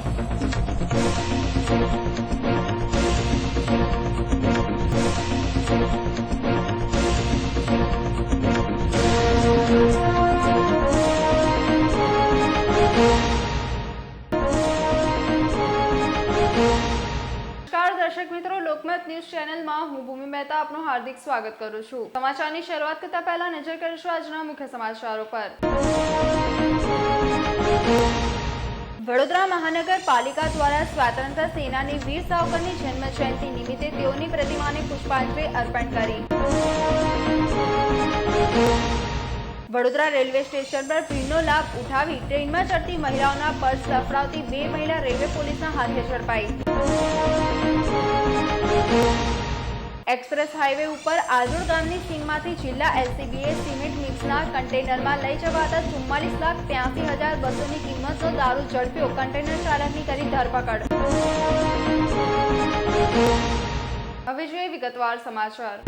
દર્શક મિત્રો, લોકમત ન્યૂઝ ચેનલમાં હું ભૂમિ મહેતા આપનું હાર્દિક સ્વાગત કરું છું। સમાચારની શરૂઆત કરતા પહેલા નજર કરીશું આજના મુખ્ય સમાચારો પર। વડોદરા મહાનગરપાલિકા દ્વારા સ્વાતંત્ર્ય સેનાની વીર સાવરકરની જન્મ જયંતિ નિમિત્તે તેઓની પ્રતિમાને પુષ્પાંજલિ અર્પણ કરી। વડોદરા રેલવે સ્ટેશન પર ભીડનો લાભ ઉઠાવી ટ્રેનમાં ચડતી મહિલાઓના પર્સ લફડાવતી 2 મહિલા રેલવે પોલીસના હાથે ઝડપાઈ। એક્સપ્રેસ હાઈવે ઉપર આજોડ ગામની સીમમાંથી જિલ્લા એલસીબીએ સિમેન્ટ મિક્સના કન્ટેનરમાં લઈ જવાતા 44,83,200ની કિંમતનો દારૂ ઝડપ્યો। કન્ટેનર ચાલકની કરી ધરપકડ। હવે જોઈએ વિગતવાર સમાચાર।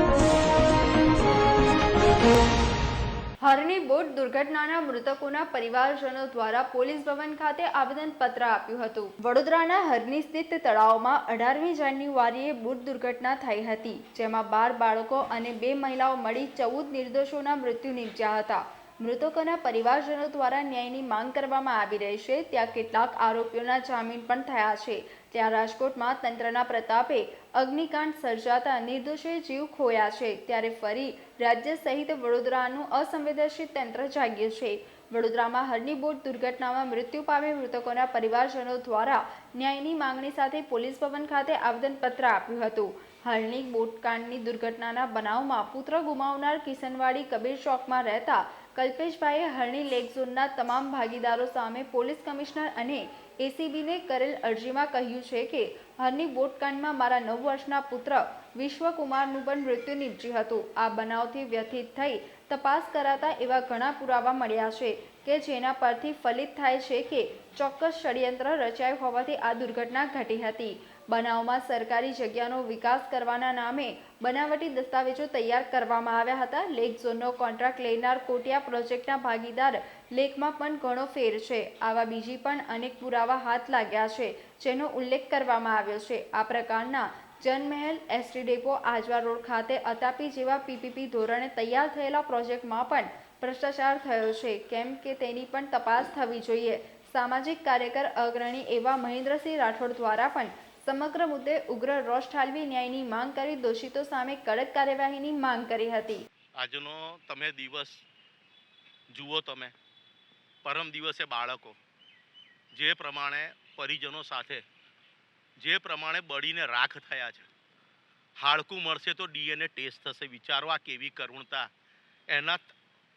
હરની બોટ દુર્ઘટનાના મૃતકોના પરિવારજનો દ્વારા પોલીસ ભવન ખાતે આવેદનપત્ર આપ્યું હતું। વડોદરાના હરની સ્થિત તળાવમાં 18મી જાન્યુઆરીએ બોટ દુર્ઘટના થઈ હતી, જેમાં 12 બાળકો અને 2 મહિલાઓ મળી 14 નિર્દોષોના મૃત્યુ નિપજ્યા હતા। મૃતકોના પરિવારજનો દ્વારા ન્યાયની માંગ કરવામાં આવી રહી છે। ત્યાં કેટલાક આરોપીઓના જામીન પણ થયા છે। ત્યાં રાજકોટમાં તંત્રના પ્રતાપે અગ્નિકાંડ સર્જાતા નિર્દોષોએ જીવ ખોયા છે, ત્યારે ફરી રાજ્ય સહિત વડોદરાનું અસંવેદનશીલ તંત્ર જાગ્યું છે। વડોદરામાં હરની બોટ દુર્ઘટનામાં મૃત્યુ પામે મૃતકોના પરિવારજનો દ્વારા ન્યાયની માંગણી સાથે પોલીસ ભવન ખાતે આવેદનપત્ર આપ્યું હતું। હાલની બોટકાંડની દુર્ઘટનાના બનાવમાં પુત્ર ગુમાવનાર કિશનવાડી કબીર ચોકમાં રહેતા કલ્પેશભાઈએ હરણી લેક ઝોનના તમામ ભાગીદારો સામે પોલીસ કમિશનર અને એસીબીને કરેલ અરજીમાં કહ્યું છે કે હરની બોટકાંડમાં મારા 9 વર્ષના પુત્ર વિશ્વકુમારનું પણ મૃત્યુ નિપજ્યું હતું। આ બનાવથી વ્યથિત થઈ તપાસ કરાતા એવા ઘણા પુરાવા મળ્યા છે કે જેના પરથી ફલિત થાય છે કે ચોક્કસ ષડયંત્ર રચાયું હોવાથી આ દુર્ઘટના ઘટી હતી। બનાવમાં સરકારી જગ્યાનો વિકાસ કરવાના નામે બનાવટી દસ્તાવેજો તૈયાર કરવામાં આવ્યા હતા। લેક ઝોનનો કોન્ટ્રાક્ટ લેનાર કોટિયા પ્રોજેક્ટના ભાગીદાર લેકમાં પણ ઘણો ફેર છે। આવા બીજી પણ અનેક પુરાવા હાથ લાગ્યા છે, જેનો ઉલ્લેખ કરવામાં આવ્યો છે। આ પ્રકારના જનમહેલ, એસટી ડેપો, આજવા રોડ ખાતે અતાપી જેવા પીપીપી ધોરણે તૈયાર થયેલા પ્રોજેક્ટમાં પણ ભ્રષ્ટાચાર થયો છે, કેમ કે તેની પણ તપાસ થવી જોઈએ। સામાજિક કાર્યકર અગ્રણી એવા મહેન્દ્રસિંહ રાઠોડ દ્વારા પણ સમગ્ર મુદ્દે ઉગ્ર રોષ ઠાલવી ન્યાયની માંગ કરી દોષિતો સામે કડક કાર્યવાહીની માંગ કરી હતી। આજનો તમે દિવસ જુઓ, તમે પરમ દિવસે બાળકો જે પ્રમાણે પરિજનો સાથે જે પ્રમાણે બળીને રાખ થયા છે, હાડકું મળશે તો ડીએનએ ટેસ્ટ થશે। વિચારો આ કેવી કરુણતા। એના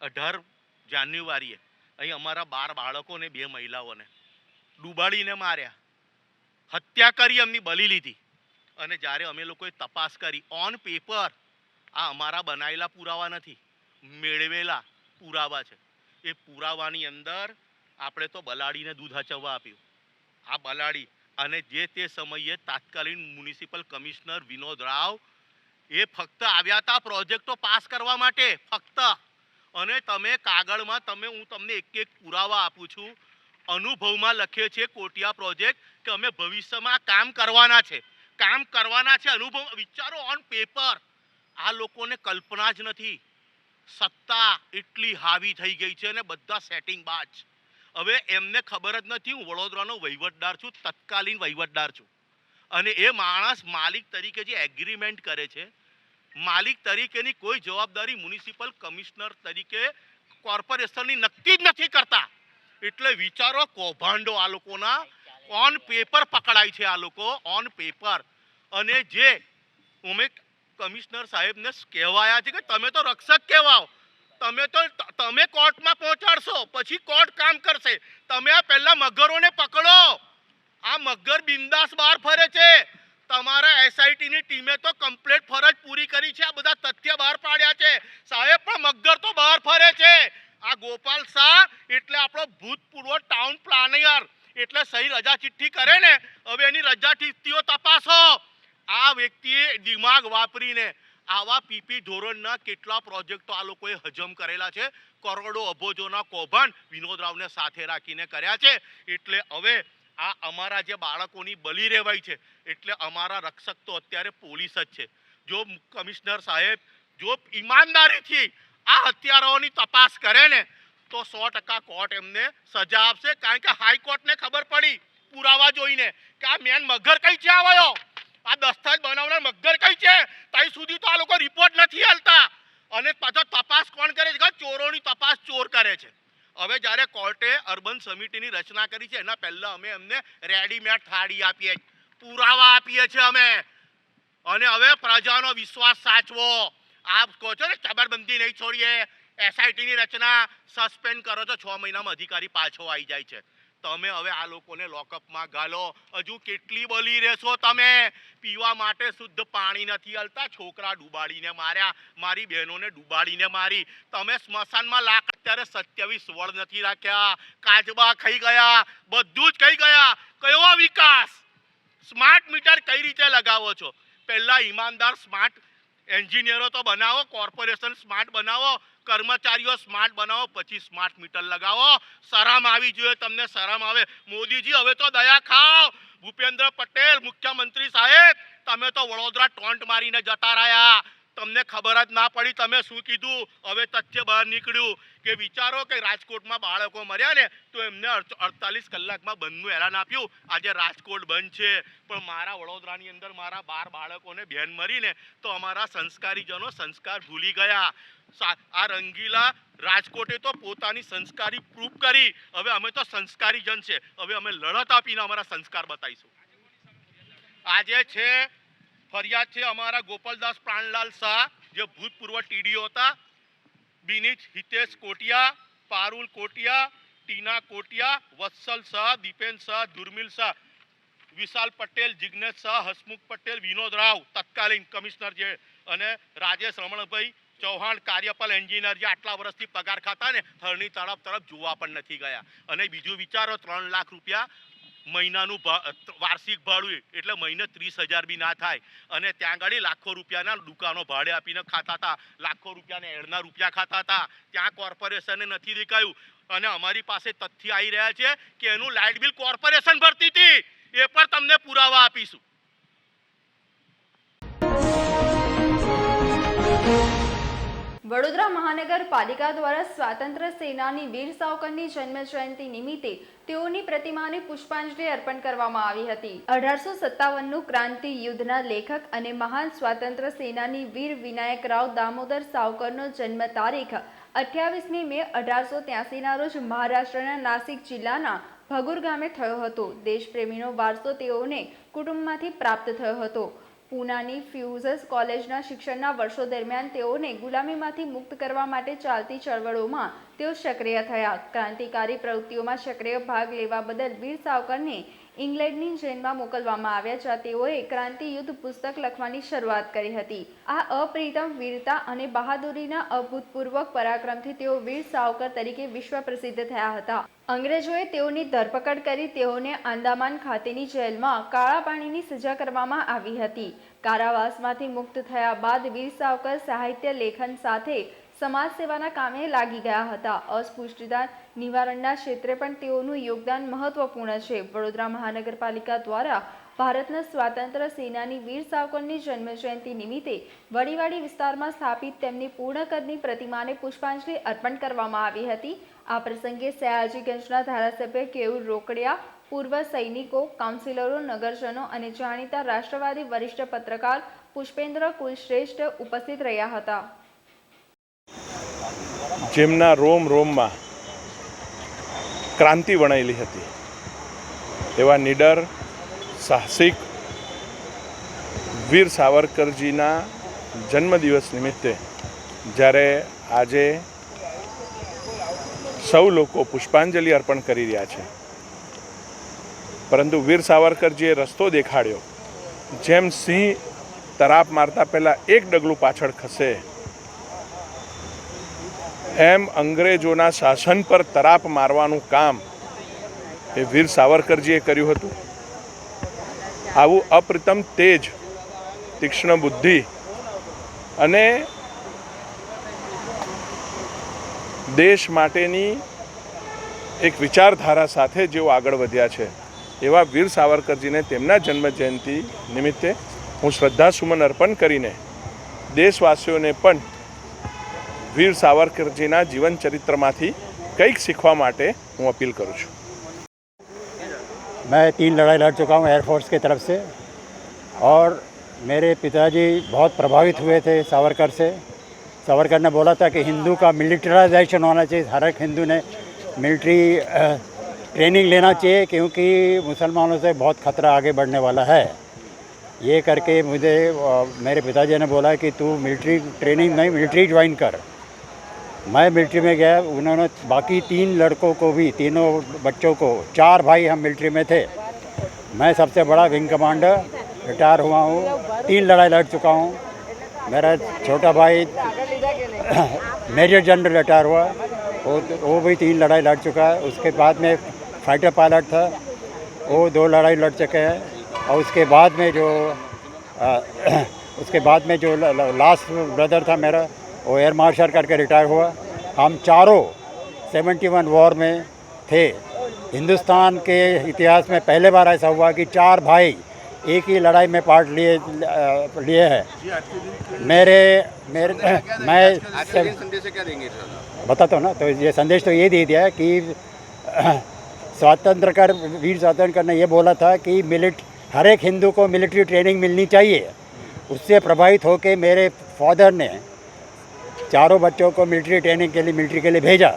18 જાન્યુઆરીએ અહીં અમારા 12 બાળકોને 2 મહિલાઓને ડૂબાડીને માર્યા, હત્યા કરી, એમની બલી લીધી। અને જ્યારે અમે લોકોએ તપાસ કરી ઓન પેપર, આ અમારા બનાવેલા પુરાવા નથી, મેળવેલા પુરાવા છે। એ પુરાવાની અંદર આપણે તો બલાડીને દૂધ હચવવા આપ્યું। આ બલાડી અને જે તે સમયે તાત્કાલિન મ્યુનિસિપલ કમિશનર વિનોદ રાવ એ ફક્ત આવ્યા હતા પ્રોજેક્ટો પાસ કરવા માટે, ફક્ત। અને તમે કાગળમાં હું તમને એક પુરાવા આપું છું। અનુભવમાં લખે છે કોટિયા પ્રોજેક્ટ કે અમે ભવિષ્યમાં કામ કરવાના છે, અનુભવ। વિચારો ઓન પેપર। આ લોકોને કલ્પના જ નથી। સત્તા એટલી હાવી થઈ ગઈ છે અને બધા સેટિંગ બાજ। હવે એમને ખબર જ નથી હું વડોદરાનો વહીવટદાર છું, તત્કાલીન વહીવટદાર છું। અને એ માણસ માલિક તરીકે જે એગ્રીમેન્ટ કરે છે, માલિક તરીકેની કોઈ જવાબદારી મ્યુનિસિપલ કમિશનર તરીકે કોર્પોરેશનની નક્કી જ નથી કરતા। એટલે વિચારો કૌભાંડો આ લોકોના ઓન પેપર પકડાય છે, આ લોકો ઓન પેપર। અને જે અમે કમિશનર સાહેબને કહેવાયા છે કે તમે તો રક્ષક કહેવાઓ, તમે કોર્ટમાં પહોંચાડશો, પછી કોર્ટ કામ કરશે। તમે આ પહેલા મગરોને પકડો। આ મગર બિંદાસ બહાર ફરે છે। તમારા એસઆઈટીની ટીમે તો કમ્પ્લીટ ફરજ પૂરી કરી છે, આ બધા તથ્ય બહાર પાડ્યા છે સાહેબ, પણ મગર તો બહાર ફરે છે। આ ગોપાલ શાહ એટલે આપણો ભૂતપૂર્વ ટાઉન પ્લાનર, એટલે સહી રજા ચિઠ્ઠી કરે ને, હવે એની રજા ચિઠ્ઠીઓ તપાસો। આ વ્યક્તિએ દિમાગ વાપરીને આવા પીપી ધોરણના કેટલા પ્રોજેક્ટો આ લોકોએ હજમ કરેલા છે। કરોડો અબજોના કૌભાંડ વિનોદ રાવને સાથે રાખીને કર્યા છે। એટલે હવે આ અમારા જે બાળકોની બલી રહેવાય છે, એટલે અમારા રક્ષક તો અત્યારે પોલીસ જ છે. જો કમિશનર સાહેબ જો ઈમાનદારીથી આ હત્યારાઓની તપાસ કરે ને તો 100% કોર્ટ એમને સજા આપશે. કારણ કે હાઈકોર્ટને ખબર પડી પુરાવા જોઈને કે આ મેન મગર કઈ છે આવ્યો, આ દસ્તાવેજ બનાવનાર મગર કઈ છે. ત્યાં સુધી તો આ લોકો રિપોર્ટ નથી આલતા. અને પાછો તપાસ કોણ કરે છે? ચોરોની તપાસ ચોર કરે છે. હવે જ્યારે કોર્ટે અર્બન સમિતિની રચના કરી છે એના પહેલા અમે એમને રેડીમેડ થાળી આપીએ, પુરાવા આપીએ છીએ અમે. અને હવે પ્રજાનો વિશ્વાસ સાચવો. આપ કહો છો ને ચબરબંધી નહીં છોડીએ, એસઆઈટીની રચના સસ્પેન્ડ કરો છો, 6 મહિનામાં અધિકારી પાછો આવી જાય છે. તમે હવે આ લોકોને લોકઅપમાં ગાલો. હજુ કેટલી બલી રહેશો તમે? પીવા માટે શુદ્ધ પાણી નથી આલતા, છોકરા ડૂબાડીને માર્યા, મારી બહેનોને ડૂબાડીને મારી. તમે સ્મશાનમાં લાખ અત્યારે 27 વડ નથી રાખ્યા, કાચબા ખાઈ ગયા, બધું જ ખાઈ ગયા. કયો વિકાસ? સ્માર્ટ મીટર કઈ રીતે લગાવો છો? પહેલા ઈમાનદાર સ્માર્ટ એન્જિનિયરો તો બનાવો, કોર્પોરેશન સ્માર્ટ બનાવો, કર્મચારીઓ સ્માર્ટ બનાવો, પછી સ્માર્ટ મીટર લગાવો. શરમ આવી જોઈએ તમને, શરમ આવે. મોદીજી હવે તો દયા ખાઓ. ભૂપેન્દ્ર પટેલ મુખ્યમંત્રી સાહેબ, તમે તો વડોદરા ટોન્ટ મારીને જતા રહ્યા, તમને ખબર જ ના પડી તમે શું કીધું. હવે તથ્ય બહાર નીકળ્યું કે વિચારો કે રાજકોટમાં બાળકો મર્યા ને તો એમને 48 કલાકમાં બંધનું એલાન આપ્યું. આજે રાજકોટ બંધ છે, પણ મારા વડોદરાની અંદર મારા 12 બાળકોને બેન મરીને તો અમારા સંસ્કારીજનો સંસ્કાર ભૂલી ગયા. આ રંગીલા રાજકોટે તો પોતાની સંસ્કારી પ્રૂફ કરી. હવે અમે તો સંસ્કારી જન છે, હવે અમે લડત આપીને અમારા સંસ્કાર બતાવીશું. આજે છે ફરિયાદ છે અમારા ગોપાલદાસ પ્રાણલાલ શાહ, જે ભૂતપૂર્વ ટીડીઓ હતા, બિનીચ હિતેશ કોટિયા, પારુલ કોટિયા, ટીના કોટિયા, વત્સલ શાહ, દીપેન શાહ, દુર્મિલ શાહ, વિશાલ પટેલ, જિગ્નેશ શાહ, હસમુખ પટેલ, વિનોદ રાવ તત્કાલીન કમિશનર જે, અને રાજેશ રમણભાઈ ચૌહાણ કાર્યપાલ એન્જિનિયર, જે આટલા વર્ષથી પગાર ખાતા ને હરની તરફ જોવા પણ નથી ગયા. અને બીજું વિચારો, 3 લાખ રૂપિયા મહિનાનું વાર્ષિક ભાડું, એટલે મહિને 30,000 બી ના થાય. અને ત્યાં આગળ લાખો રૂપિયાના દુકાનો ભાડે આપીને ખાતા હતા, લાખો રૂપિયાના એડના રૂપિયા ખાતા હતા. ત્યાં કોર્પોરેશને નથી દેખાયું. અને અમારી પાસે તથ્ય આવી રહ્યા છે કે એનું લાઇટ બિલ કોર્પોરેશન ભરતી હતી. એ પણ તમને પુરાવા આપીશું. વડોદરા મહાનગરપાલિકા દ્વારા સ્વાતંત્ર્ય સેનાની વીર સાવરકરની જન્મ જયંતિ નિમિત્તે તેઓની પ્રતિમાને પુષ્પાંજલિ અર્પણ કરવામાં આવી હતી. 1857નું ક્રાંતિ યુદ્ધના લેખક અને મહાન સ્વાતંત્ર્ય સેનાની વીર વિનાયકરાવ દામોદર સાવરકરનો જન્મ તારીખ 28 મે 1883ના રોજ મહારાષ્ટ્રના નાસિક જિલ્લાના ભગુર ગામે થયો હતો. દેશપ્રેમીનો વારસો તેઓને કુટુંબમાંથી પ્રાપ્ત થયો હતો. પૂનાની ફ્યુઝસ કોલેજના શિક્ષણના વર્ષો દરમિયાન તેઓને ગુલામીમાંથી મુક્ત કરવા માટે ચાલતી ચળવળોમાં તેઓ સક્રિય થયા. ક્રાંતિકારી પ્રવૃત્તિઓમાં સક્રિય ભાગ લેવા બદલ વીર સાવરકરને ઇંગ્લેન્ડની જેલમાં મોકલવામાં આવ્યા, જ્યાં તેઓએ ક્રાંતિ યુદ્ધ પુસ્તક લખવાની શરૂઆત કરી હતી. આ અપ્રિતમ વીરતા અને બહાદુરીના અભૂતપૂર્વ પરાક્રમથી તેઓ વીર સાવરકર તરીકે વિશ્વ પ્રસિદ્ધ થયા હતા. અંગ્રેજોએ તેઓની ધરપકડ કરી તેઓને આંદામાન ખાતેની જેલમાં કાળા પાણીની સજા કરવામાં આવી હતી. કારાવાસમાંથી મુક્ત થયા બાદ વીર સાવરકર સાહિત્ય લેખન સાથે સમાજ સેવાના કામે લાગી ગયા હતા. અસ્પૃશ્યતા નિવારણના ક્ષેત્રે પણ તેઓનું યોગદાન મહત્વપૂર્ણ છે. વડોદરા મહાનગરપાલિકા દ્વારા ભારતના સ્વાતંત્ર્ય સેનાની વીર સાવરકરની જન્મજયંતિ નિમિત્તે વડીવાડી વિસ્તારમાં સ્થાપિત તેમની પૂર્ણ કદની પ્રતિમાને પુષ્પાંજલિ અર્પણ કરવામાં આવી હતી. આ પ્રસંગે સયાજીગંજના ધારાસભ્ય કેયુર રોકડિયા, પૂર્વ સૈનિકો, કાઉન્સિલરો, નગરજનો અને જાણીતા રાષ્ટ્રવાદી વરિષ્ઠ પત્રકાર પુષ્પેન્દ્ર કુલશ્રેષ્ઠ ઉપસ્થિત રહ્યા હતા. જેમના રોમ રોમમાં ક્રાંતિ વણાયેલી હતી એવા નીડર, સાહસિક વીર સાવરકરજીના જન્મદિવસ નિમિત્તે જ્યારે આજે સૌ લોકો પુષ્પાંજલિ અર્પણ કરી રહ્યા છે, પરંતુ વીર સાવરકરજીએ રસ્તો દેખાડ્યો. જેમ સિંહ તરાપ મારતા પહેલાં એક ડગલું પાછળ ખસે, એમ અંગ્રેજોના શાસન પર તરાપ મારવાનું કામ એ વીર સાવરકરજીએ કર્યું હતું. આવું અપ્રતિમ તેજ, તીક્ષ્ણ બુદ્ધિ અને દેશ માટેની એક વિચારધારા સાથે જેઓ આગળ વધ્યા છે, એવા વીર સાવરકરજીને તેમના જન્મ જયંતિ નિમિત્તે હું શ્રદ્ધાસુમન અર્પણ કરીને દેશવાસીઓને પણ વીર સાવરકરજીના જીવન ચરિત્રમાંથી કંઈક શીખવા માટે હું અપીલ કરું છું। मैं 3 लड़ाई लड़ चुका हूँ एयरफोर्स की तरफ से और मेरे पिताजी बहुत प्रभावित हुए थे सावरकर से। सावरकर ने बोला था कि हिंदू का मिलिटराइजेशन होना चाहिए, हर एक हिंदू ने मिलिट्री ट्रेनिंग लेना चाहिए क्योंकि मुसलमानों से बहुत खतरा आगे बढ़ने वाला है। ये करके मुझे मेरे पिताजी ने बोला कि तू मिलिट्री ट्रेनिंग नहीं, मिलिट्री ज्वाइन कर। मैं मिलिट्री में गया, उन्होंने बाकी 3 लड़कों को भी, तीनों बच्चों को, 4 भाई हम मिलिट्री में थे। मैं सबसे बड़ा विंग कमांडर, रिटायर हुआ हूँ, 3 लड़ाई लड़ चुका हूँ। मेरा छोटा भाई मेजर जनरल रिटायर हुआ, वो भी 3 लड़ाई लड़ चुका है। उसके बाद में फाइटर पायलट था, वो 2 लड़ाई लड़ चुके हैं। और उसके बाद में जो लास्ट ब्रदर था मेरा, वो एयर मार्शल करके रिटायर हुआ। हम चारों 71 वॉर में थे। हिंदुस्तान के इतिहास में पहले बार ऐसा हुआ कि 4 भाई एक ही लड़ाई में पार्ट लिए हैं। मैं संदेश क्या देंगे? बताता हूँ ना, तो ये संदेश तो ये दे दिया है कि वीर स्वातंत्र ने ये बोला था कि हर एक हिंदू को मिलिट्री ट्रेनिंग मिलनी चाहिए। उससे प्रभावित होकर मेरे फादर ने चारों बच्चों को मिलिट्री ट्रेनिंग के लिए मिलिट्री के लिए भेजा।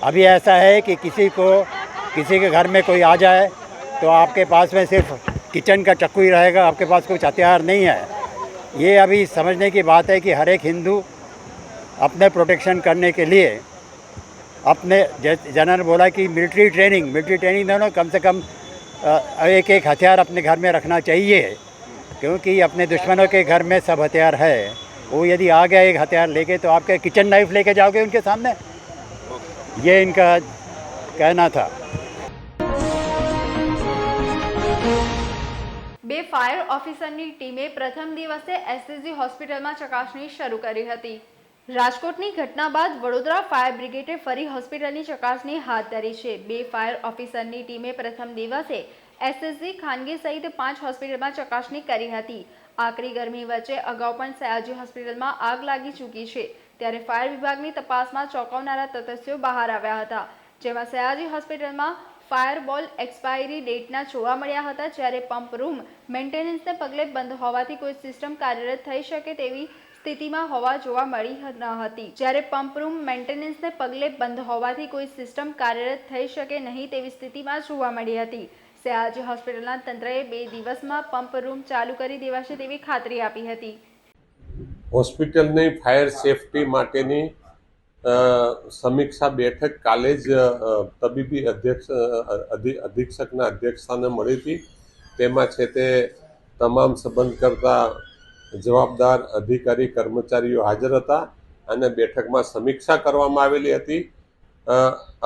अभी ऐसा है कि किसी के घर में कोई आ जाए तो आपके पास में सिर्फ किचन का चाकू ही रहेगा, आपके पास कुछ हथियार नहीं है। ये अभी समझने की बात है कि हर एक हिंदू अपने प्रोटेक्शन करने के लिए अपने जनरल ने बोला कि मिलिट्री ट्रेनिंग दोनों कम से कम एक हथियार अपने घर में रखना चाहिए क्योंकि अपने दुश्मनों के घर में सब हथियार है। वो यदि आ गया एक हथियार लेके तो आपके किचन नाइफ लेके जाओगे उनके सामने। ये इनका कहना था। બે ફાયર ઓફિસરની ટીમે પ્રથમ દિવસે એસએસજી હોસ્પિટલમાં ચકાસણી શરૂ કરી હતી। રાજકોટની ઘટના બાદ વડોદરા ફાયર બ્રિગેડે ફરી હોસ્પિટલની ચકાસણી હાથ ધરી છે। 2 ફાયર ઓફિસરની ટીમે પ્રથમ દિવસે એસએસજી ખાનગી સહિત 5 હોસ્પિટલમાં ચકાસણી કરી હતી। આકરી ગરમી વચ્ચે અગાઉ પણ સયાજી હોસ્પિટલમાં આગ લાગી ચૂકી છે, ત્યારે ફાયર વિભાગની તપાસમાં ચોંકાવનારા તથ્યો બહાર આવ્યા હતા, જેમાં સયાજી હોસ્પિટલમાં ફાયરબોલ એક્સપાયરી ડેટના જોવા મળ્યા હતા, જ્યારે પંપ રૂમ મેન્ટેનન્સને પગલે બંધ હોવાથી કોઈ સિસ્ટમ કાર્યરત થઈ શકે તેવી સ્થિતિમાં હોવા જોવા મળી ન હતી। જ્યારે પંપ રૂમ મેન્ટેનન્સને પગલે બંધ હોવાથી કોઈ સિસ્ટમ કાર્યરત થઈ શકે નહીં તેવી સ્થિતિમાં જોવા મળી હતી। સયાજી હોસ્પિટલના તંત્રએ 2 દિવસમાં પંપ રૂમ ચાલુ કરી દેવાશે તેવી ખાતરી આપી હતી। હોસ્પિટલની ફાયર સેફટી માટેની સમીક્ષા બેઠક કાલે જ તબીબી અધિક્ષકના અધ્યક્ષસ્થાને મળી હતી। તેમાં છે તે તમામ સંબંધકર્તા જવાબદાર અધિકારી કર્મચારીઓ હાજર હતા અને બેઠકમાં સમીક્ષા કરવામાં આવેલી હતી।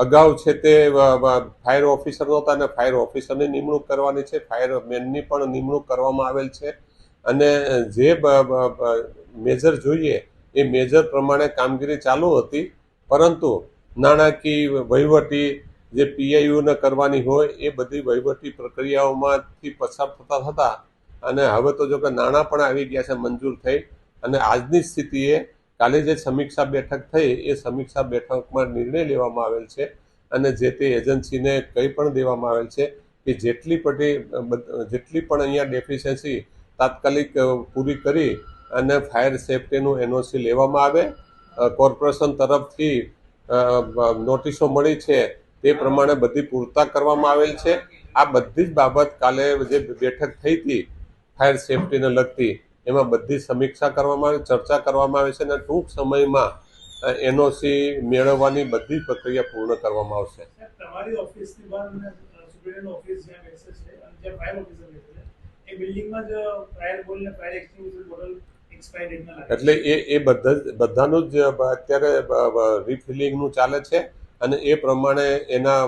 અગાઉ છે તે ફાયર ઓફિસર નહોતા અને ફાયર ઓફિસરની નિમણૂક કરવાની છે, ફાયરમેનની પણ નિમણૂક કરવામાં આવેલ છે અને જે મેજર જોઈએ એ મેજર પ્રમાણે કામગીરી ચાલુ હતી, પરંતુ નાણાકીય વહીવટી જે પીઆઈયુને કરવાની હોય એ બધી વહીવટી પ્રક્રિયાઓમાંથી પસાર થતા અને હવે તો જો કે નાણાં પણ આવી ગયા છે મંજૂર થઈ અને આજની સ્થિતિએ કાલે જે સમીક્ષા બેઠક થઈ એ સમીક્ષા બેઠકમાં નિર્ણય લેવામાં આવેલ છે અને જે તે એજન્સીને કહી પણ દેવામાં આવેલ છે કે જેટલી પણ અહીંયા ડેફિશિયન્સી તાત્કાલિક પૂરી કરી અને ફાયર સેફટીનું એનઓસી લેવામાં આવે। કોર્પોરેશન તરફથી નોટિસો મળી છે તે પ્રમાણે બધી પૂરતા કરવામાં આવેલ છે। આ બધી જ બાબત કાલે જે બેઠક થઈ હતી ફાયર સેફટીને લગતી એમાં બધી સમીક્ષા કરવામાં આવી, ચર્ચા કરવામાં આવી છે અને ટૂંક સમયમાં એનઓસી મેળવવાની બધી પ્રક્રિયા પૂર્ણ કરવામાં આવશે। તમારી ઓફિસની બહાર સુપ્રિન્ટેન્ડન્ટ ઓફિસ જ્યાં બેસે છે અને જ્યાં ફાયર ઓફિસર બેસે છે એ બિલ્ડિંગમાં જ ફાયર બોલ ને ફાયર એક્સટિંગ્વિશર બોટલ એક્સપાયર ડેટના લાગે એટલે એ બધાનું જ અત્યારે રિફિલિંગનું ચાલે છે અને એ પ્રમાણે એના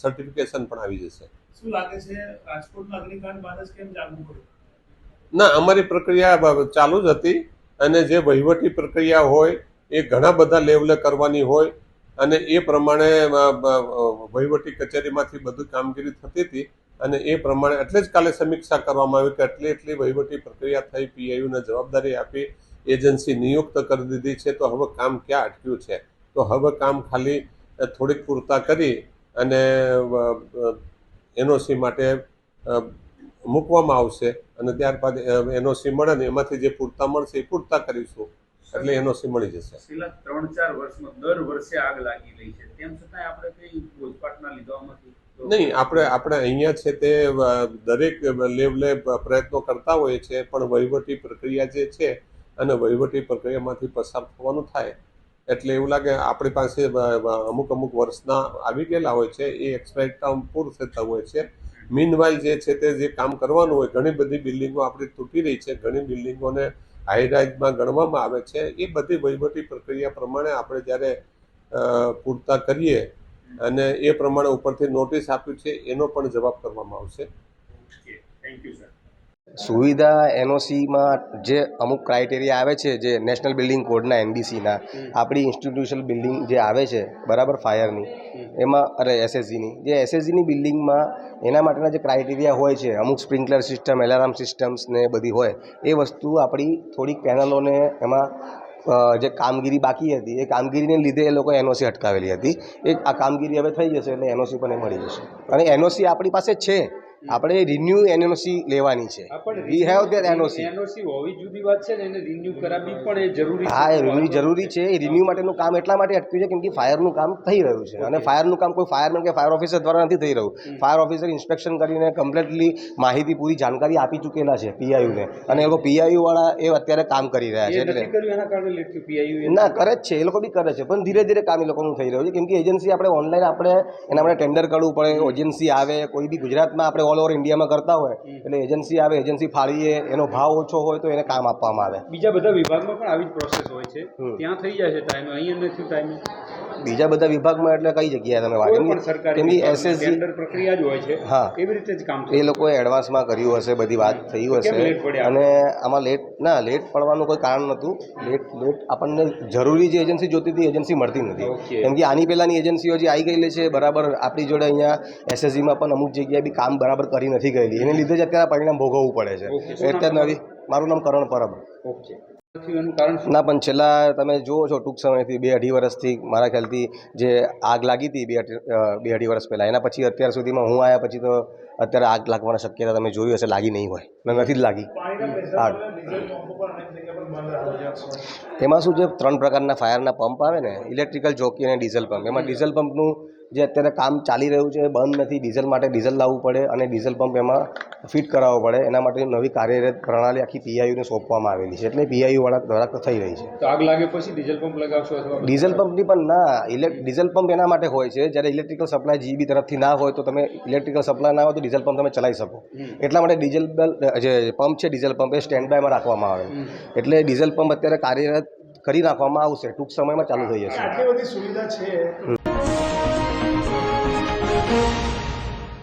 સર્ટિફિકેશન પણ આવી જશે। શું લાગે છે રાજકોટમાં અગ્નિકાંડ બાદ જ કેમ જાગવું પડ્યું? ના, અમારી પ્રક્રિયા ચાલુ જ હતી અને જે વહીવટી પ્રક્રિયા હોય એ ઘણા બધા લેવલે કરવાની હોય અને એ પ્રમાણે વહીવટી કચેરીમાંથી બધું કામગીરી થતી હતી અને એ પ્રમાણે એટલે જ કાલે સમીક્ષા કરવામાં આવી કે એટલી વહીવટી પ્રક્રિયા થઈ, પીઆઈયુને જવાબદારી આપી, એજન્સી નિયુક્ત કરી દીધી છે, તો હવે કામ ક્યાં અટક્યું છે? તો હવે કામ ખાલી થોડીક પૂરતા કરી અને એનઓસી માટે મૂકવામાં આવશે અને ત્યારબાદ એનઓસી મળે ને એમાંથી જે પૂરતા મળશે એ પૂરતા કરીશું, એટલે એનઓસી મળી જશે. છેલ્લા 3-4 વર્ષમાં દર વર્ષે આગ લાગી રહી છે, તેમ છતાં આપણે કઈ બોધપાઠના લીધામાંથી નહીં, આપણે અહીંયા છે તે દરેક લેવલે પ્રયત્નો કરતા હોઈએ છીએ, પણ વહીવટી પ્રક્રિયા જે છે અને વહીવટી પ્રક્રિયામાંથી પસાર થવાનું થાય એટલે એવું લાગે આપણી પાસે અમુક વર્ષના આવી ગયેલા હોય છે, એ એક્સપાયર ટર્મ પૂરું થતા હોય છે. મીનવાઇલ જે છે તે જે કામ કરવાનું હોય, ઘણી બધી બિલ્ડિંગો આપણી તૂટી રહી છે, ઘણી બિલ્ડિંગોને હાઈરાઇઝમાં ગણવામાં આવે છે, એ બધી વહીવટી પ્રક્રિયા પ્રમાણે આપણે જ્યારે પૂરતા કરીએ અને એ પ્રમાણે ઉપરથી નોટિસ આપ્યું છે એનો પણ જવાબ કરવામાં આવશે. Thank you sir. સુવિધા એનઓસીમાં જે અમુક ક્રાઇટેરિયા આવે છે, જે નેશનલ બિલ્ડિંગ કોડના એનબીસીના, આપણી ઇન્સ્ટિટ્યુશનલ બિલ્ડિંગ જે આવે છે બરાબર ફાયરની, એમાં એસએસજીની જે એસએસજીની બિલ્ડિંગમાં એના માટેના જે ક્રાઇટેરિયા હોય છે, અમુક સ્પ્રિન્કલર સિસ્ટમ, એલાર્મ સિસ્ટમ્સ ને બધી હોય, એ વસ્તુ આપણી થોડીક પેનલોને એમાં જે કામગીરી બાકી હતી એ કામગીરીને લીધે એ લોકો એનઓસી અટકાવેલી હતી. એ આ કામગીરી હવે થઈ જશે એટલે એનઓસી પણ એ મળી જશે. અને એનઓસી આપણી પાસે છે, આપણે રિન્યુ એનઓસી લેવાની છે. We have that NOC. NOC હોવી જુદી વાત છે ને એને રિન્યુ કરાવવી પણ એ જરૂરી છે. હા, એ રિન્યુ જરૂરી છે. એ રિન્યુ માટેનું કામ એટલા માટે અટક્યું છે કેમ કે ફાયરનું કામ થઈ રહ્યું છે અને ફાયરનું કામ કોઈ ફાયરમેન કે ફાયર ઓફિસર દ્વારા નથી થઈ રહ્યું. ફાયર ઓફિસર ઇન્સ્પેક્શન કરીને કમ્પ્લીટલી માહિતી પૂરી જાણકારી આપી ચૂકેલા છે પીઆઈયુને, અને એ લોકો પીઆઈયુવાળા એ અત્યારે કામ કરી રહ્યા છે. એટલે એના કારણે લેટ થયું પીઆઈયુ ના કરે જ છે, એ લોકો બી કરે છે, પણ ધીરે ધીરે કામ એ લોકોનું થઈ રહ્યું છે કેમ કે એજન્સી આપણે ઓનલાઈન આપણે એના માટે ટેન્ડર કરવું પડે. એજન્સી આવે, કોઈ બી ગુજરાતમાં આપણે ઓલ ઓવર ઇન્ડિયામાં કરતા હોય એટલે એજન્સી આવે, એજન્સી ફાળીએ, એનો ભાવ ઓછો હોય તો એને કામ આપવામાં આવે. બીજા બધા વિભાગમાં પણ આવી જ પ્રોસેસ હોય છે, ત્યાં થઈ જાય છે ટાઈમે, અહીંયા નથી ટાઈમે. બીજા બધા વિભાગમાં એટલે કઈ જગ્યાએ તમે વાત કેમ કે એસએસજી પ્રક્રિયા જ હોય છે, હા, એવી રીતે જ કામ એ લોકોએ એડવાન્સમાં કર્યું હશે, બધી વાત થયું હશે. અને આમાં લેટ પડવાનું કોઈ કારણ નહોતું. લેટ આપણને જરૂરી જે એજન્સી જોતી હતી એજન્સી મળતી નથી, કેમ કે આની પહેલાંની એજન્સીઓ જે આવી ગયેલી છે બરાબર આપણી જોડે અહીંયા એસએસજીમાં પણ અમુક જગ્યાએ બી કામ બરાબર કરી નથી ગયેલી, એને લીધે જ અત્યારે પરિણામ ભોગવવું પડે છે. એટલે નવી, મારું નામ કરણ પરબ. ઓકે. કારણ ના, પણ છેલ્લા તમે જુઓ છો ટૂંક સમયથી 2-2.5 વર્ષથી મારા ખ્યાલથી જે આગ લાગી હતી 2-2.5 વર્ષ પહેલાં, એના પછી અત્યાર સુધીમાં હું આવ્યા પછી તો અત્યારે આગ લાગવાની શક્યતા તમે જોયું હશે, લાગી નહીં હોય ને નથી જ લાગી આગ. એમાં શું છે, 3 પ્રકારના ફાયરના પંપ આવે ને, ઇલેક્ટ્રિકલ, ચોકી અને ડીઝલ પંપ. એમાં ડીઝલ પંપનું જે અત્યારે કામ ચાલી રહ્યું છે બંધ નથી. ડીઝલ માટે ડીઝલ લાવવું પડે અને ડીઝલ પંપ એમાં ફિટ કરાવવો પડે. એના માટે નવી કાર્યરત પ્રણાલી આખી પીઆઈયુને સોંપવામાં આવેલી છે, એટલે પીઆઈયુવાળા દ્વારા થઈ રહી છે. તો આગ લાગે પછી ડીઝલ પંપ લગાવશો અથવા ડીઝલ પંપની પણ ના, ડીઝલ પંપ એના માટે હોય છે જ્યારે ઇલેક્ટ્રિકલ સપ્લાય જીબી તરફથી ના હોય તો તમે ઇલેક્ટ્રિકલ સપ્લાય ના હોય તો ડીઝલ પંપ તમે ચલાવી શકો. એટલા માટે ડીઝલ જે પંપ છે ડીઝલ પંપ એ સ્ટેન્ડ બાયમાં રાખવામાં આવે, એટલે ડીઝલ પંપ અત્યારે કાર્યરત કરી નાખવામાં આવશે, ટૂંક સમયમાં ચાલુ થઈ જશે. આટલી બધી સુવિધા છે.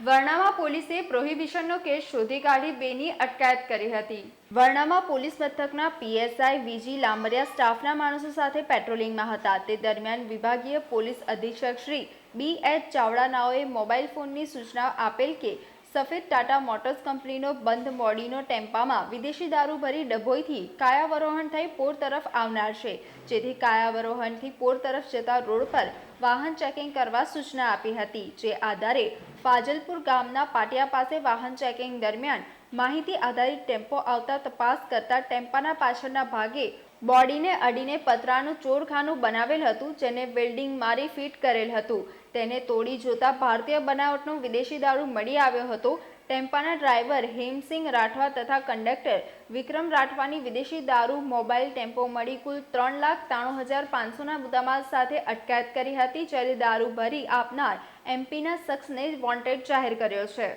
વર્ણામાં પોલીસે પ્રોહિબિશનનો કેસ શોધી કાઢી 2ની અટકાયત કરી હતી. વર્ણામાં પોલીસ મથકના પીએસઆઈ વીજી લાંબરિયા સ્ટાફના માણસો સાથે પેટ્રોલિંગમાં હતા. તે દરમિયાન વિભાગીય પોલીસ અધિક્ષક શ્રી BH ચાવડા નાઓએ મોબાઈલ ફોનની સૂચના આપેલ કે સફેદ ટાટા મોટર્સ કંપનીનો બંધ બોડીનો ટેમ્પામાં વિદેશી દારૂ ભરી ડભોઈથી કાયાવરોહણ થઈ પોર તરફ આવનાર છે, જેથી કાયાવરોહણથી પોર તરફ જતા રોડ પર વાહન ચેકિંગ કરવા સૂચના આપી હતી. જે આધારે ફાજલપુર ગામના પાટિયા પાસે વાહન ચેકિંગ દરમિયાન માહિતી આધારિત ટેમ્પો આવતા તપાસ કરતા ટેમ્પાના પાછળના ભાગે બોડીને અડીને પતરાનું ચોરખાનું બનાવેલ હતું, જેને વેલ્ડિંગ મારી ફિટ કરેલ હતું. તેને તોડી જોતા ભારતીય બનાવટનો વિદેશી દારૂ મળી આવ્યો હતો. ટેમ્પાના ડ્રાઈવર હેમસિંહ રાઠવા તથા કંડક્ટર વિક્રમ રાઠવાની વિદેશી દારૂ મોબાઈલ ટેમ્પો મળી કુલ 3,93,500ના મુદ્દામાલ સાથે અટકાયત કરી હતી, જ્યારે દારૂ ભરી આપનાર એમપીના શખ્સને વોન્ટેડ જાહેર કર્યો છે.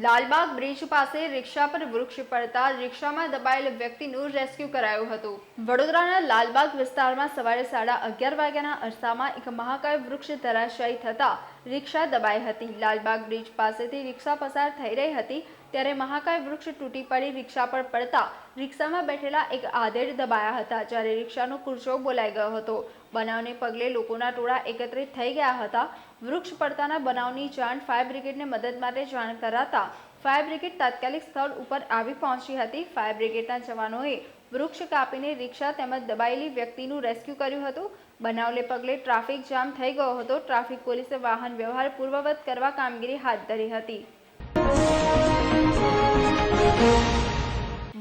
લાલબાગ બ્રિજ પાસે રિક્ષા પર વૃક્ષ પડતા રિક્ષામાં દબાયેલ વ્યક્તિનું રેસ્ક્યુ કરાયું હતું. વડોદરાના લાલબાગ વિસ્તારમાં સવારે 11:30 વાગ્યાના અરસામાં એક મહાકાય વૃક્ષ ધરાશાયી થતા રિક્ષા દબાઈ હતી. લાલબાગ બ્રિજ પાસેથી રિક્ષા પસાર થઈ રહી હતી ત્યારે મહાકાય વૃક્ષ તૂટી પડી રિક્ષા પર પડતા રિક્ષામાં બેઠેલા એક આધેડ દબાયા હતા, જ્યારે રિક્ષાનો કુરચો બોલાઈ ગયો હતો. બનાવને પગલે લોકોના ટોળા એકત્રિત થઈ ગયા હતા. વૃક્ષ પડતાના બનાવની જાણ ફાયર બ્રિગેડને મદદ માટે જાણ કરાતા ફાયર બ્રિગેડ તાત્કાલિક સ્થળ ઉપર આવી પહોંચી હતી. ફાયર બ્રિગેડના જવાનોએ વૃક્ષ કાપીને રિક્ષા તેમજ દબાયેલી વ્યક્તિનું રેસ્ક્યુ કર્યું હતું. બનાવને પગલે ટ્રાફિક જામ થઈ ગયો હતો. ટ્રાફિક પોલીસે વાહન વ્યવહાર પૂર્વવત કરવા કામગીરી હાથ ધરી હતી.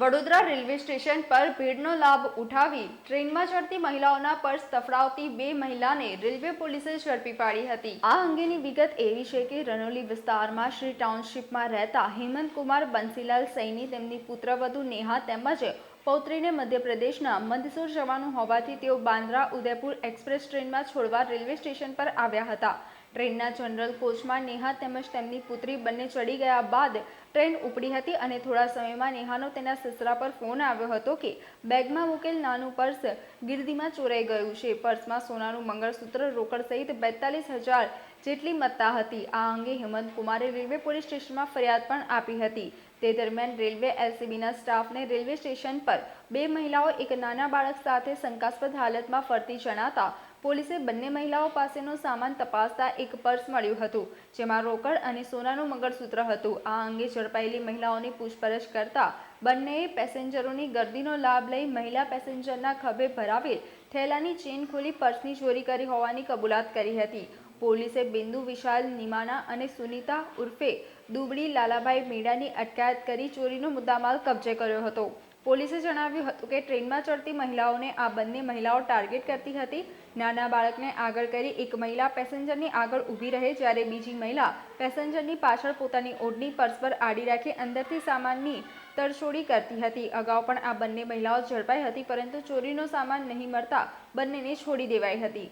વડોદરા રેલવે સ્ટેશન પર ભીડનો લાભ ઉઠાવી ટ્રેનમાં ચડતી મહિલાઓના પર્સ તફડાવતી 2 મહિલાને રેલવે પોલીસે ઝડપી પાડી હતી. આ અંગેની વિગત એવી છે કે રનોલી વિસ્તારમાં શ્રી ટાઉનશીપમાં રહેતા હેમંત કુમાર બંસીલાલ સૈની તેમની પુત્રવધુ નેહા તેમજ પૌત્રીને મધ્યપ્રદેશના મંદસોર જવાનું હોવાથી તેઓ બાંદ્રા ઉદયપુર એક્સપ્રેસ ટ્રેનમાં છોડવા રેલવે સ્ટેશન પર આવ્યા હતા. ટ્રેનના જનરલ કોચમાં નેહા તેમજ તેમની પુત્રી બંને ચડી ગયા બાદ ટ્રેન ઉપડી હતી અને થોડા સમયમાં નેહાનો તેના સસરા પર ફોન આવ્યો હતો કે બેગમાં મૂકેલ નાનું પર્સ ગીરદીમાં ચોરાઈ ગયું છે. પર્સમાં સોનાનું મંગળસૂત્ર, રોકડ સહિત 42,000 જેટલી મત્તા હતી. આ અંગે હેમંત કુમારે રેલવે પોલીસ સ્ટેશનમાં ફરિયાદ પણ આપી હતી. તે દરમિયાન રેલવે એલસીબીના સ્ટાફને રેલવે સ્ટેશન પર 2 મહિલાઓ એક નાના બાળક સાથે શંકાસ્પદ હાલતમાં ફરતી જણાતા પોલીસે બંને મહિલાઓ પાસેનો સામાન તપાસતા એક પર્સ મળ્યું હતું, જેમાં રોકડ અને સોનાનું મંગળસૂત્ર હતું. આ અંગે ઝડપાયેલી મહિલાઓની પૂછપરછ કરતા બંનેએ પેસેન્જરોની ગર્દીનો લાભ લઈ મહિલા પેસેન્જરના ખભે ભરાવેલ થેલાની ચેન ખોલી પર્સની ચોરી કરી હોવાની કબૂલાત કરી હતી. પોલીસે બિંદુ વિશાલ નિમાના અને સુનીતા ઉર્ફે દુબડી લાલાભાઈ મેડાની અટકાયત કરી ચોરીનો મુદ્દામાલ કબજે કર્યો હતો. પોલીસે જણાવ્યું હતું કે ટ્રેનમાં ચડતી મહિલાઓને આ બંને મહિલાઓ ટાર્ગેટ કરતી હતી. નાના બાળકને આગળ કરી એક મહિલા પેસેન્જરની આગળ ઊભી રહે, જ્યારે બીજી મહિલા પેસેન્જરની પાછળ પોતાની ઓઢણી પર્સ પર આડી રાખી અંદરથી સામાનની તરછોડી કરતી હતી. અગાઉ પણ આ બંને મહિલાઓ ઝડપાઈ હતી, પરંતુ ચોરીનો સામાન નહીં મળતા બંનેને છોડી દેવાઈ હતી.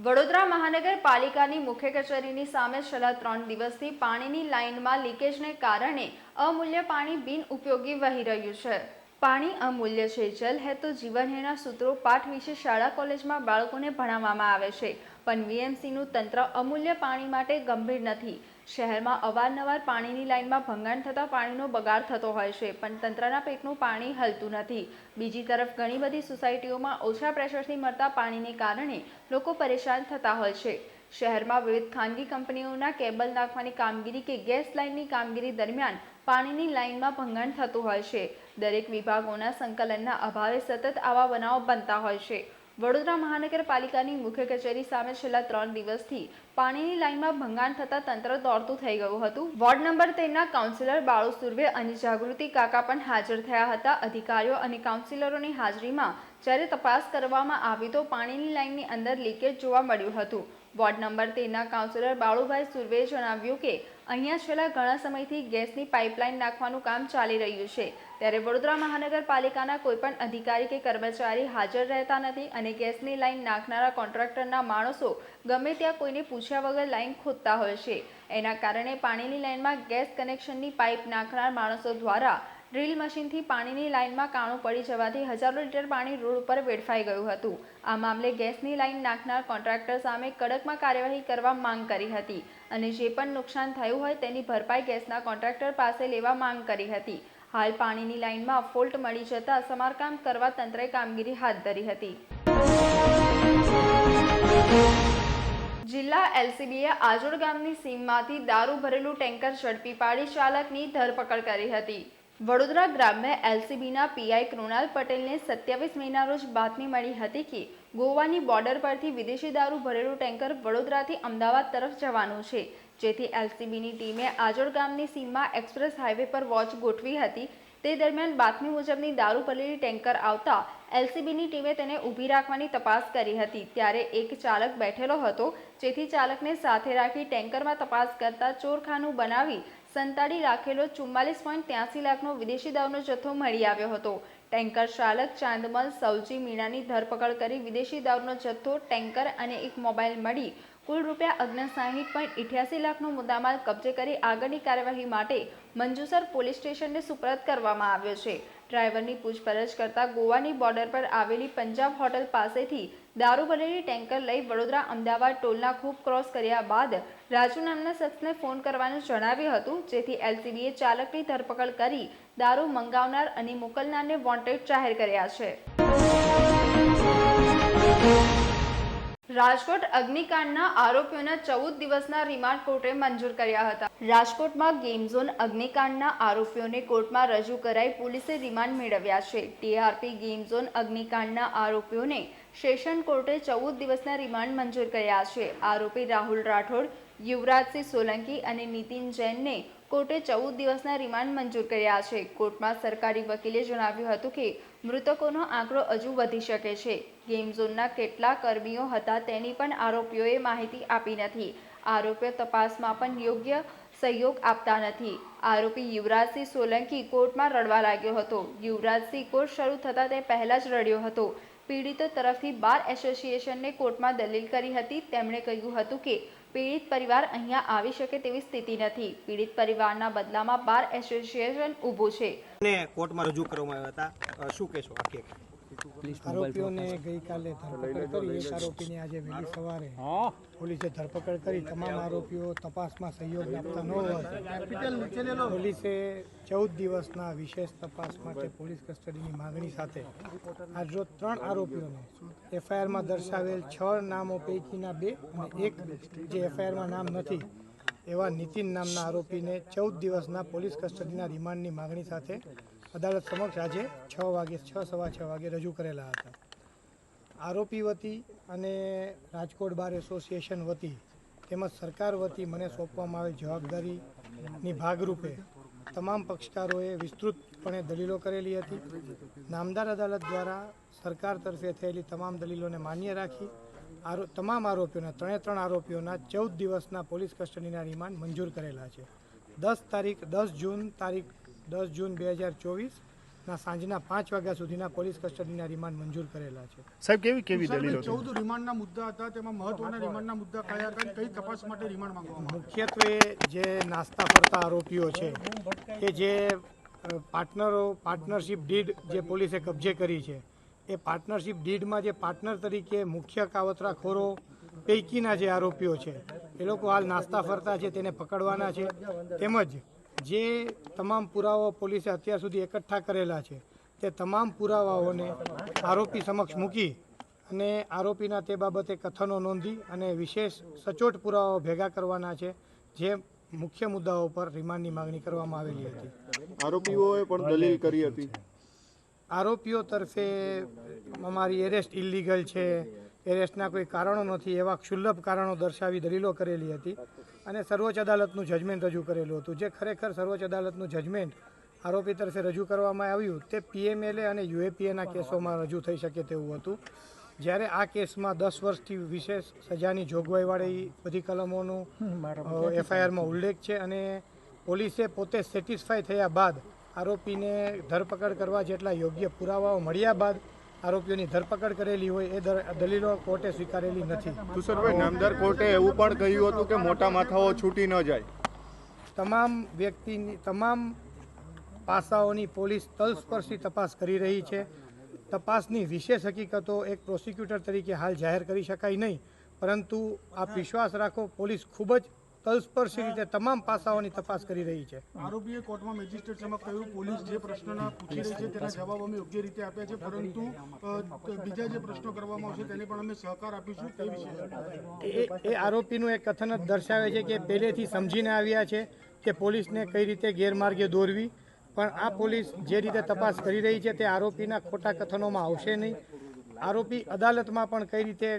વડોદરા મહાનગરપાલિકાની મુખ્ય કચેરીની સામે છેલ્લા 3 દિવસથી પાણીની લાઇનમાં લીકેજને કારણે અમૂલ્ય પાણી બિનઉપયોગી વહી રહ્યું છે. પાણી અમૂલ્ય છે, જલ હે તો જીવન હેના સૂત્રો પાઠ વિશે શાળા કોલેજમાં બાળકોને ભણાવવામાં આવે છે, પણ વીએમસીનું તંત્ર અમૂલ્ય પાણી માટે ગંભીર નથી. શહેરમાં અવારનવાર પાણીની લાઇનમાં ભંગાણ થતાં પાણીનો બગાડ થતો હોય છે, પણ તંત્રના પેટનું પાણી હલતું નથી. બીજી તરફ ઘણી બધી સોસાયટીઓમાં ઓછા પ્રેશરથી મળતા પાણીને કારણે લોકો પરેશાન થતા હોય છે. શહેરમાં વિવિધ ખાનગી કંપનીઓના કેબલ નાખવાની કામગીરી કે ગેસ લાઇનની કામગીરી દરમિયાન પાણીની લાઇનમાં ભંગાણ થતું હોય છે. દરેક વિભાગોના સંકલનના અભાવે સતત આવા બનાવો બનતા હોય છે. વડોદરા મહાનગરપાલિકાની મુખ્ય કચેરી સામે છેલ્લા 3 દિવસથી પાણીની લાઇનમાં ભંગાણ થતાં તંત્ર દોડતું થઈ ગયું હતું. વોર્ડ નંબર 13ના કાઉન્સિલર બાળુ સુર્વે અને જાગૃતિ કાકા પણ હાજર થયા હતા. અધિકારીઓ અને કાઉન્સિલરોની હાજરીમાં જ્યારે તપાસ કરવામાં આવી તો પાણીની લાઇનની અંદર લીકેજ જોવા મળ્યું હતું. વોર્ડ નંબર 13ના કાઉન્સિલર બાળુભાઈ સુર્વેએ જણાવ્યું કે અહીંયા છેલ્લા ઘણા સમયથી ગેસની પાઇપલાઇન નાખવાનું કામ ચાલી રહ્યું છે, ત્યારે વડોદરા મહાનગરપાલિકાના કોઈપણ અધિકારી કે કર્મચારી હાજર રહેતા નથી અને ગેસની લાઇન નાખનારા કોન્ટ્રાક્ટરના માણસો ગમે ત્યાં કોઈને પૂછ્યા વગર લાઇન ખોદતા હોય છે. એના કારણે પાણીની લાઇનમાં ગેસ કનેક્શનની પાઇપ નાખનાર માણસો દ્વારા ડ્રીલ મશીનથી પાણીની લાઇનમાં કાણું પડી જવાથી હજારો લીટર પાણી રોડ ઉપર વેડફાઈ ગયું હતું. આ મામલે ગેસની લાઇન નાખનાર કોન્ટ્રાક્ટર સામે કડકમાં કાર્યવાહી કરવા માંગ કરી હતી અને જે પણ નુકસાન થયું હોય તેની ભરપાઈ ગેસના કોન્ટ્રાક્ટર પાસે લેવા માંગ કરી હતી. હાલ પાણીની લાઇનમાં ફોલ્ટ મળી જતા સમારકામ કરવા તંત્રએ કામગીરી હાથ ધરી હતી. જિલ્લા એલસીબીએ આજોડ ગામની સીમમાંથી દારૂ ભરેલું ટેન્કર ઝડપી પાડી ચાલકની ધરપકડ કરી હતી. વડોદરા ગ્રામ્ય એલસીબીના પીઆઈ કૃણાલ પટેલને 27 મેના રોજ બાતમી મળી હતી કે ગોવાની બોર્ડર પરથી વિદેશી દારૂ ભરેલું ટેન્કર વડોદરાથી અમદાવાદ તરફ જવાનું છે, જેથી એલસીબીની ટીમે આજોડ ગામની સીમમાં એક્સપ્રેસ હાઈવે પર વોચ ગોઠવી હતી. તે દરમિયાન બાતમી મુજબની દારૂ ભરેલી ટેન્કર આવતા એલસીબીની ટીમે તેને ઊભી રાખવાની તપાસ કરી હતી. ત્યારે એક ચાલક બેઠેલો હતો, જેથી ચાલકને સાથે રાખી ટેન્કરમાં તપાસ કરતા ચોરખાનું બનાવી સંતાડી રાખેલો 44.83 લાખનો વિદેશી દારૂનો જથ્થો મળી આવ્યો હતો. ટેન્કર ચાલક ચાંદમલ સૌજી મીણાની ધરપકડ કરી વિદેશી દારૂનો જથ્થો, ટેન્કર અને એક મોબાઈલ મળી કુલ ₹59.88 લાખનો મુદ્દામાલ કબજે કરી આગળની કાર્યવાહી માટે મંજુસર પોલીસ સ્ટેશનને સુપરત કરવામાં આવ્યો છે. ડ્રાઈવરની પૂછપરછ કરતા ગોવાની બોર્ડર પર આવેલી પંજાબ હોટલ પાસેથી દારૂ ભરેલી ટેન્કર લઈ વડોદરા અમદાવાદ ટોલના ખૂબ ક્રોસ કર્યા બાદ રાજુ નામના શખ્સને ફોન કરવાનું જણાવ્યું હતું, જેથી એલસીબીએ ચાલકની ધરપકડ કરી દારૂ મંગાવનાર અને મોકલનારને વોન્ટેડ જાહેર કર્યા છે. રાજકોટ અગ્નિકાંડના આરોપીઓના 14 દિવસના રિમાન્ડ કોર્ટે મંજૂર કર્યા હતા. રાજકોટમાં ગેમ ઝોન અગ્નિકાંડના આરોપીઓને કોર્ટમાં રજૂ કરાઈ પોલીસે રિમાન્ડ મેળવ્યા છે. ટીઆરપી ગેમ ઝોન અગ્નિકાંડના આરોપીઓને સેશન કોર્ટે 14 દિવસના રિમાન્ડ મંજૂર કર્યા છે. આરોપી રાહુલ રાઠોડ, યુવરાજસિંહ સોલંકી અને નીતિન જૈનને કોર્ટે 14 દિવસના રિમાન્ડ મંજૂર કર્યા છે. કોર્ટમાં સરકારી વકીલે જણાવ્યું હતું કે મૃતકોનો આંકડો હજુ વધી શકે છે. ગેમ ઝોનના કેટલા કર્મીઓ હતા તેની પણ આરોપીઓએ માહિતી આપી નથી. આરોપીઓ તપાસમાં પણ યોગ્ય સહયોગ આપતા નથી. આરોપી યુવરાજસિંહ સોલંકી કોર્ટમાં રડવા લાગ્યો હતો. યુવરાજસિંહ કોર્ટ શરૂ થતાં તે પહેલાં જ રડ્યો હતો. પીડિતો તરફથી બાર એસોસિએશનને કોર્ટમાં દલીલ કરી હતી. તેમણે કહ્યું હતું કે પીડિત પરિવાર અહીંયા આવી શકે તેવી સ્થિતિ નથી. પીડિત પરિવારના બદલામાં બાર એસોસિએશન ઊભું છે. કોર્ટમાં રજૂ કરવામાં આવ્યા હતા. શું કહેશો? આરોપીઓને ગઈકાલે ધરપકડ કરી. એક આરોપીની આજે વહેલી સવારે પોલીસે ધરપકડ કરી. તમામ આરોપીઓ તપાસમાં સહયોગ આપતા ન હોવાથી પોલીસે 14 દિવસના વિશેષ તપાસ માટે પોલીસ કસ્ટડીની માગણી સાથે આજરોજ 3 આરોપીઓને એફઆઈઆરમાં દર્શાવેલ 6 નામો પૈકીના 2 અને એક જે એફઆઈઆરમાં નામ નથી એવા નીતિન નામના આરોપીને 14 દિવસના પોલીસ કસ્ટડીના રિમાન્ડની માગણી સાથે અદાલત સમક્ષ આજે 6 વાગે રજૂ કરેલા હતા. આરોપી વતી અને રાજકોટ બાર એસોસિએશન વતી તેમજ સરકાર વતી મને સોંપવામાં આવેલ જવાબદારીની ભાગરૂપે તમામ પક્ષકારોએ વિસ્તૃતપણે દલીલો કરેલી હતી. નામદાર અદાલત દ્વારા સરકાર તરફે થયેલી તમામ દલીલોને માન્ય રાખી તમામ આરોપીઓના 3 આરોપીઓના 14 દિવસના પોલીસ કસ્ટડીના રિમાન્ડ મંજૂર કરેલા છે. 10 જૂન 2024ના સાંજના 5 વાગ્યા સુધીના પોલીસ કસ્ટડીના રિમાન્ડ મંજૂર કરેલા છે. સાહેબ, કેવી દલીલો? 14 રિમાન્ડના મુદ્દા હતા, તેમાં મહત્વના રિમાન્ડના મુદ્દા કયા હતા? કઈ તપાસ માટે રિમાન્ડ માંગવામાં? મુખ્યત્વે જે નાસ્તા ફરતા આરોપીઓ છે કે જે પાર્ટનરશિપ ડીડ જે પોલીસે કબજે કરી છે, એ પાર્ટનરશિપ ડીડમાં જે પાર્ટનર તરીકે મુખ્ય કાવતરાખોરો પૈકીના જે આરોપીઓ છે એ લોકો હાલ નાસ્તા ફરતા છે, તેને પકડવાના છે. તેમજ જે તમામ પુરાવાઓ પોલીસે અત્યાર સુધી એકઠા કરેલા છે તે તમામ પુરાવાઓને આરોપી સમક્ષ મૂકી અને આરોપીના તે બાબતે કથનો નોંધી અને વિશેષ સચોટ પુરાવાઓ ભેગા કરવાના છે, જે મુખ્ય મુદ્દાઓ પર રિમાન્ડની માગણી કરવામાં આવેલી હતી. આરોપીઓએ પણ દલીલ કરી હતી. આરોપીઓ તરફે અમારી એરેસ્ટ ઇલીગલ છે, એરેસ્ટના કોઈ કારણો નથી એવા ક્ષુલ્લભ કારણો દર્શાવી દલીલો કરેલી હતી અને સર્વોચ્ચ અદાલતનું જજમેન્ટ રજૂ કરેલું હતું. જે ખરેખર સર્વોચ્ચ અદાલતનું જજમેન્ટ આરોપી તરફે રજૂ કરવામાં આવ્યું તે પીએમએલએ અને યુએપીએના કેસોમાં રજૂ થઈ શકે તેવું હતું. જ્યારે આ કેસમાં 10 વર્ષથી વિશેષ સજાની જોગવાઈવાળી બધી કલમોનું એફઆઈઆરમાં ઉલ્લેખ છે અને પોલીસે પોતે સેટિસ્ફાઈ થયા બાદ આરોપીને ધરપકડ કરવા જેટલા યોગ્ય પુરાવાઓ મળ્યા બાદ આરોપીઓની ધરપકડ કરેલી હોય એ દલીલો કોર્ટે સ્વીકારેલી નથી. તુષારભાઈ, નામદાર કોર્ટે એવું પણ કહ્યું હતું કે મોટા માથાઓ છૂટી ન જાય. તમામ પાસાઓની પોલીસ તલસ્પર્શી તપાસ કરી રહી છે. તપાસની વિશેષ હકીકતો એક પ્રોસિક્યુટર તરીકે હાલ જાહેર કરી શકાય નહીં, પરંતુ આપ વિશ્વાસ રાખો, પોલીસ ખૂબ જ તલસ્પર્શી રીતે તમામ પાસાઓની તપાસ કરી રહી છે. આરોપીએ કોર્ટમાં મેજિસ્ટ્રેટ સમક્ષ કહ્યું પોલીસ જે પ્રશ્નના પૂછી રહી છે તેના જવાબ અમે યોગ્ય રીતે આપ્યા છે, પરંતુ બીજા જે પ્રશ્નો કરવામાં આવશે તેને પણ અમે સહકાર આપીશું. તે વિશે એ આરોપીનું એક કથન જ દર્શાવે છે કે પહેલેથી સમજીને આવ્યા છે કે પોલીસને કઈ રીતે ગેરમાર્ગે દોરવી, પણ આ પોલીસ જે રીતે તપાસ કરી રહી છે તે આરોપીના ખોટા કથનોમાં આવશે નહીં. આરોપી અદાલતમાં પણ કઈ રીતે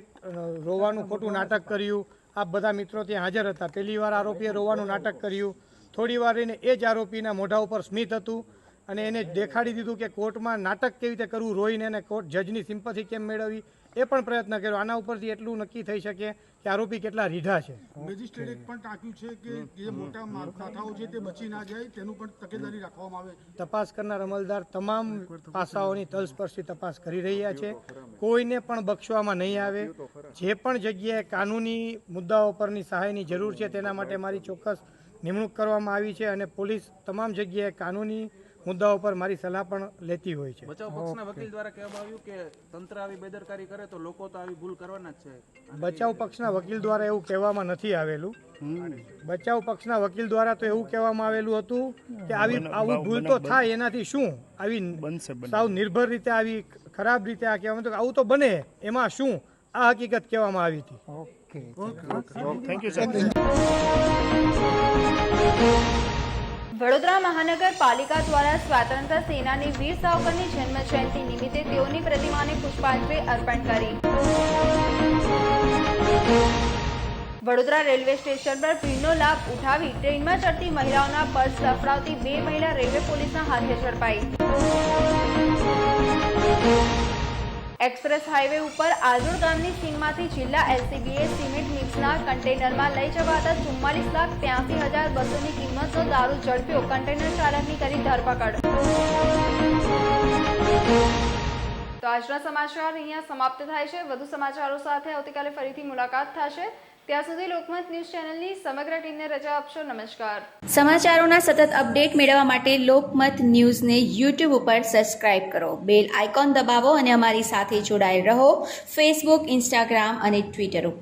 રોવાનું ખોટું નાટક કર્યું, આપ બધા મિત્રો ત્યાં હાજર હતા. પહેલી વાર આરોપીએ રોવાનું નાટક કર્યું, થોડી વાર રહીને એ જ આરોપીના મોઢા ઉપર સ્મિત હતું અને એને દેખાડી દીધું કે કોર્ટમાં નાટક કેવી રીતે કરવું, રોઈને એને કોર્ટ જજની સિમ્પથી કેમ મેળવવી એ પણ પ્રયત્ન કર્યો. આના ઉપરથી એટલું નક્કી થઈ શકે કે આરોપી કેટલા રીઢા છે. મેજિસ્ટ્રેટે પણ ટાંક્યું છે કે જે મોટા માથાઓ છે તે બચી ના જાય તેનું પણ તકેદારી રાખવામાં આવે. તપાસ કરનાર અમલદાર તમામ પાસાઓની તલસ્પર્શી તપાસ કરી રહ્યા છે. કોઈને પણ બક્ષવામાં નહીં આવે. જે પણ જગ્યાએ કાનૂની મુદ્દાઓ પરની સહાયની જરૂર છે તેના માટે મારી ચોક્કસ નિમણૂક કરવામાં આવી છે અને પોલીસ તમામ જગ્યાએ કાનૂની મુદ્દાઓ પર મારી સલાહ પણ લેતી હોય છે. બચાવ પક્ષના વકીલ દ્વારા કહેવામાં આવ્યું કે તંત્ર આવી બેદરકારી કરે તો લોકો તો આવી ભૂલ કરવાના જ છે. બચાવ પક્ષના વકીલ દ્વારા એવું કહેવામાં નથી આવેલું. બચાવ પક્ષના વકીલ દ્વારા તો એવું કહેવામાં આવેલું હતું કે આવું ભૂલ તો થાય, એનાથી શું આવી સાવ નિર્ભર રીતે આવી ખરાબ રીતે આ કહેવામાં હતું કે આવું તો બને, એમાં શું, આ હકીકત કહેવામાં આવી હતી. Thank you sir. વડોદરા મહાનગરપાલિકા દ્વારા સ્વાતંત્ર્ય સેનાની વીર સાવરકરની જન્મ જયંતિ નિમિત્તે તેઓની પ્રતિમાને પુષ્પાંજલિ અર્પણ કરી. વડોદરા રેલવે સ્ટેશન પર ભીડનો લાભ ઉઠાવી ટ્રેનમાં ચડતી મહિલાઓના પર્સ લફડાવતી 2 મહિલા રેલવે પોલીસના હાથે ઝડપાઈ. એક્સપ્રેસ હાઈવે ઉપર આજોડ ગામની સીમમાંથી જિલ્લા એલસીબીએ સિમેન્ટ મિક્સના કન્ટેનરમાં લઈ જવાતા 44,83,200ની કિંમતનો દારૂ ઝડપ્યો. કન્ટેનર ચાલકની કરી ધરપકડ. તો આજના સમાચાર અહીંયા સમાપ્ત થાય છે. વધુ સમાચારો સાથે આવતીકાલે ફરીથી મુલાકાત થશે. ત્યાં સુધી લોકમત ન્યૂઝ ચેનલની સમગ્ર ટીમને રજા આપશો. નમસ્કાર. સમાચારોના સતત અપડેટ મેળવવા માટે લોકમત ન્યૂઝને યુટ્યુબ ઉપર સબસ્ક્રાઇબ કરો, બેલ આઇકોન દબાવો અને અમારી સાથે જોડાયેલ રહો ફેસબુક, ઇન્સ્ટાગ્રામ અને ટ્વિટર ઉપર.